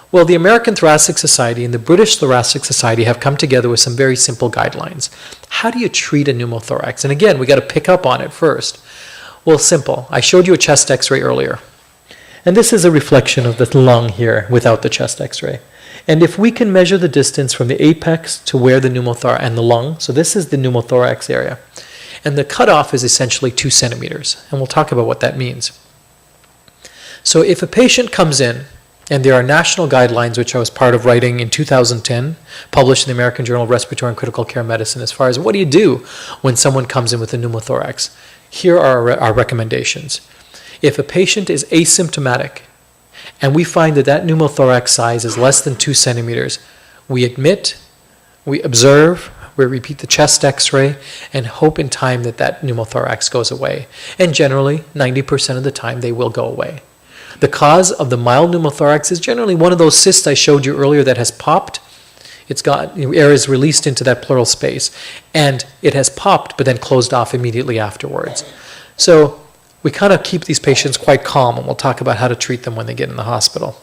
Well, the American Thoracic Society and the British Thoracic Society have come together with some very simple guidelines. How do you treat a pneumothorax? And again, we got to pick up on it first. Well, simple. I showed you a chest x-ray earlier. And this is a reflection of the lung here without the chest x-ray. And if we can measure the distance from the apex to where the pneumothorax and the lung, so this is the pneumothorax area. And the cutoff is essentially 2 centimeters. And we'll talk about what that means. So if a patient comes in, and there are national guidelines, which I was part of writing in 2010, published in the American Journal of Respiratory and Critical Care Medicine, as far as what do you do when someone comes in with a pneumothorax. Here are our recommendations. If a patient is asymptomatic, and we find that that pneumothorax size is less than 2 centimeters, we admit, we observe, we repeat the chest x-ray, and hope in time that that pneumothorax goes away. And generally, 90% of the time, they will go away. The cause of the mild pneumothorax is generally one of those cysts I showed you earlier that has popped. It's got, air is released into that pleural space, and it has popped, but then closed off immediately afterwards. So we kind of keep these patients quite calm, and we'll talk about how to treat them when they get in the hospital.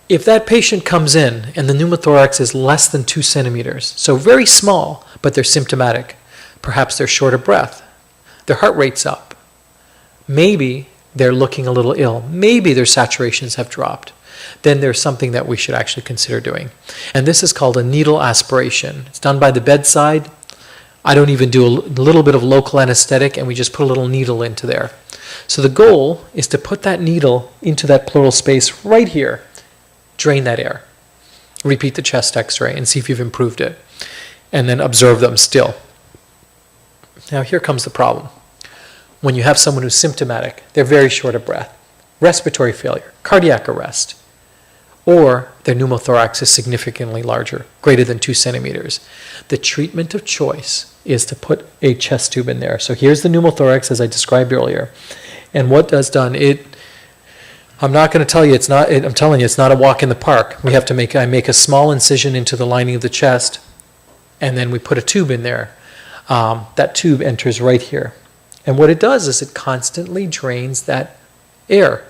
If that patient comes in and the pneumothorax is less than 2 centimeters, so very small, but they're symptomatic, perhaps they're short of breath, their heart rate's up, maybe they're looking a little ill, maybe their saturations have dropped, then there's something that we should actually consider doing. And this is called a needle aspiration. It's done by the bedside. I don't even do a little bit of local anesthetic, and we just put a little needle into there. So the goal is to put that needle into that pleural space right here, drain that air, repeat the chest x-ray, and see if you've improved it, and then observe them still. Now here comes the problem. When you have someone who's symptomatic, they're very short of breath, respiratory failure, cardiac arrest, or their pneumothorax is significantly larger, greater than 2 centimeters. The treatment of choice is to put a chest tube in there. So here's the pneumothorax as I described earlier. And what that's done, I'm not going to tell you I'm telling you it's not a walk in the park. We have to I make a small incision into the lining of the chest, and then we put a tube in there. That tube enters right here. And what it does is it constantly drains that air,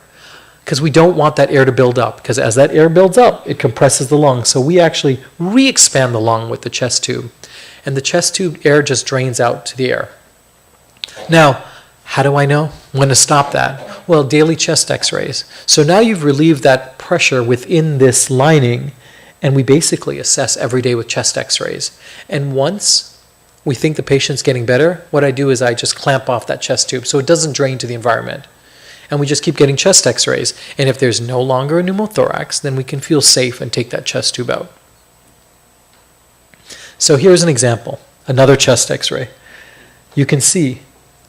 because we don't want that air to build up, because as that air builds up, it compresses the lung. So we actually re-expand the lung with the chest tube. And the chest tube air just drains out to the air. Now, how do I know when to stop that? Well, daily chest x-rays. So now you've relieved that pressure within this lining, and we basically assess every day with chest x-rays. And once we think the patient's getting better, what I do is I just clamp off that chest tube so it doesn't drain to the environment. And we just keep getting chest x-rays. And if there's no longer a pneumothorax, then we can feel safe and take that chest tube out. So here's an example, another chest x-ray. You can see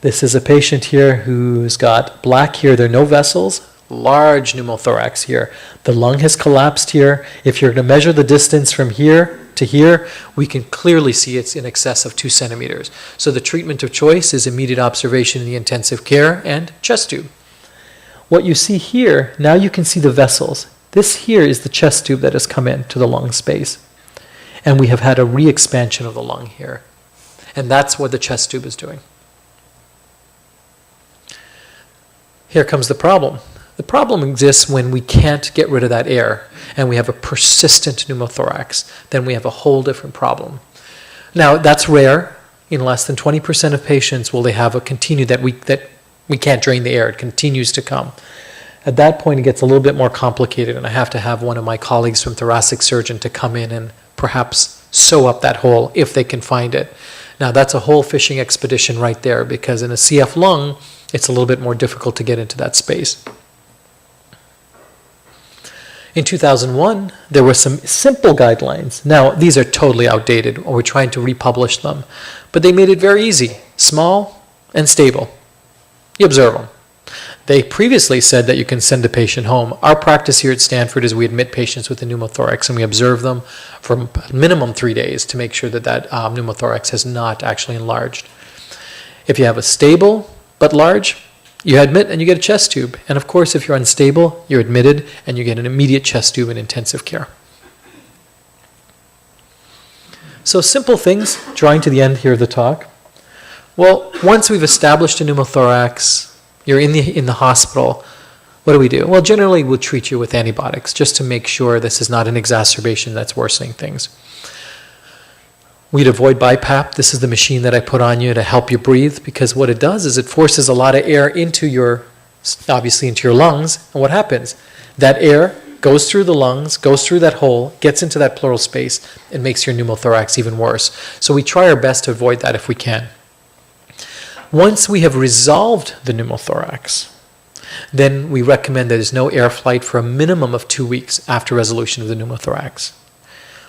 this is a patient here who's got black here. There are no vessels, large pneumothorax here. The lung has collapsed here. If you're going to measure the distance from here to here, we can clearly see it's in excess of 2 centimeters. So the treatment of choice is immediate observation in the intensive care and chest tube. What you see here, now you can see the vessels. This here is the chest tube that has come into the lung space. And we have had a re-expansion of the lung here. And that's what the chest tube is doing. Here comes the problem. The problem exists when we can't get rid of that air and we have a persistent pneumothorax. Then we have a whole different problem. Now, that's rare. In less than 20% of patients will they have a continued that we can't drain the air. It continues to come. At that point, it gets a little bit more complicated, and I have to have one of my colleagues from thoracic surgeon to come in and perhaps sew up that hole if they can find it. Now, that's a whole fishing expedition right there, because in a CF lung, it's a little bit more difficult to get into that space. In 2001, there were some simple guidelines. Now, these are totally outdated, or we're trying to republish them, but they made it very easy, small and stable. You observe them. They previously said that you can send a patient home. Our practice here at Stanford is we admit patients with a pneumothorax and we observe them for minimum 3 days to make sure that that pneumothorax has not actually enlarged. If you have a stable but large, you admit and you get a chest tube. And of course, if you're unstable, you're admitted and you get an immediate chest tube in intensive care. So simple things, drawing to the end here of the talk. Well, once we've established a pneumothorax, you're in the hospital, what do? Well, generally we'll treat you with antibiotics just to make sure this is not an exacerbation that's worsening things. We'd avoid BiPAP. This is the machine that I put on you to help you breathe, because what it does is it forces a lot of air into your lungs. And what happens? That air goes through the lungs, goes through that hole, gets into that pleural space, and makes your pneumothorax even worse. So we try our best to avoid that if we can. Once we have resolved the pneumothorax, then we recommend there's no air flight for a minimum of 2 weeks after resolution of the pneumothorax.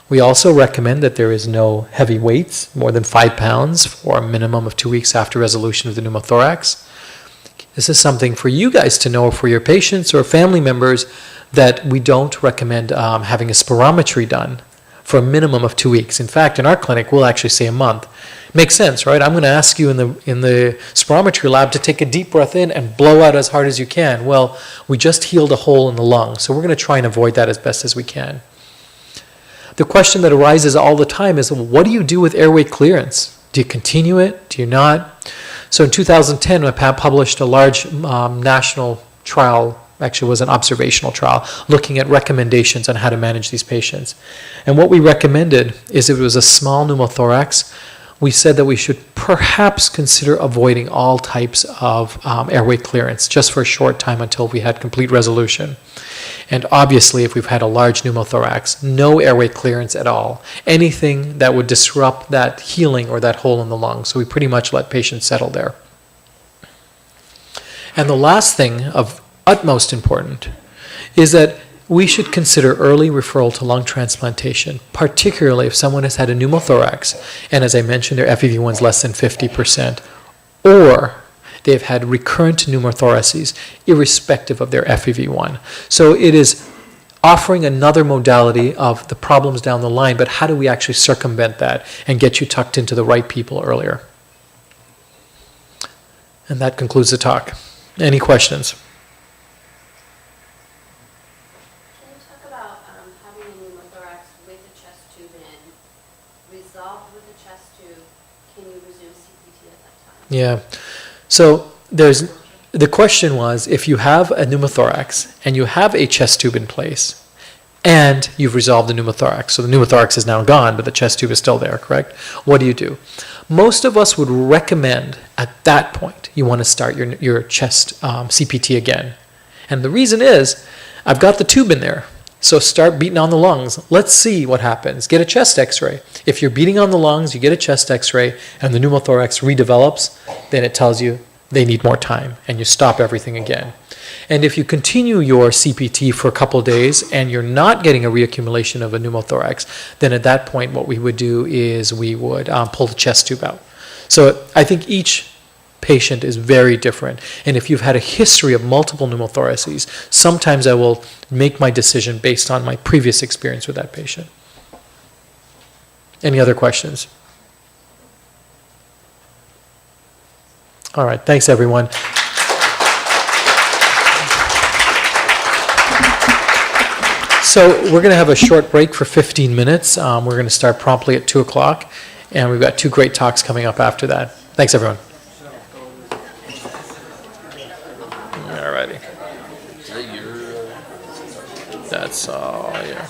We also recommend that there is no heavy weights, more than 5 pounds, for a minimum of 2 weeks after resolution of the pneumothorax. This is something for you guys to know, for your patients or family members, that we don't recommend having a spirometry done for a minimum of 2 weeks. In fact, in our clinic, we'll actually say a month. Makes sense, right? I'm going to ask you in the spirometry lab to take a deep breath in and blow out as hard as you can. Well, we just healed a hole in the lung, so we're going to try and avoid that as best as we can. The question that arises all the time is, what do you do with airway clearance? Do you continue it? Do you not? So in 2010, I published a large national trial, actually was an observational trial, looking at recommendations on how to manage these patients. And what we recommended is, if it was a small pneumothorax, we said that we should perhaps consider avoiding all types of airway clearance just for a short time until we had complete resolution. And obviously, if we've had a large pneumothorax, no airway clearance at all. Anything that would disrupt that healing or that hole in the lung. So we pretty much let patients settle there. And the last thing of utmost importance is that we should consider early referral to lung transplantation, particularly if someone has had a pneumothorax, and as I mentioned, their FEV1 is less than 50%, or they've had recurrent pneumothoraces, irrespective of their FEV1. So it is offering another modality of the problems down the line, but how do we actually circumvent that and get you tucked into the right people earlier? And that concludes the talk. Any questions? Yeah. So the question was, if you have a pneumothorax and you have a chest tube in place and you've resolved the pneumothorax, so the pneumothorax is now gone, but the chest tube is still there, correct? What do? Most of us would recommend at that point you want to start your chest CPT again. And the reason is, I've got the tube in there. So start beating on the lungs. Let's see what happens. Get a chest x-ray. If you're beating on the lungs, you get a chest x-ray, and the pneumothorax redevelops, then it tells you they need more time, and you stop everything again. And if you continue your CPT for a couple of days and you're not getting a reaccumulation of a pneumothorax, then at that point what we would do is we would pull the chest tube out. So I think each patient is very different. And if you've had a history of multiple pneumothoraces, sometimes I will make my decision based on my previous experience with that patient. Any other questions? All right, thanks everyone. So we're going to have a short break for 15 minutes. We're going to start promptly at 2 o'clock, and we've got 2 great talks coming up after that. Thanks everyone. Alrighty. That's all, yeah.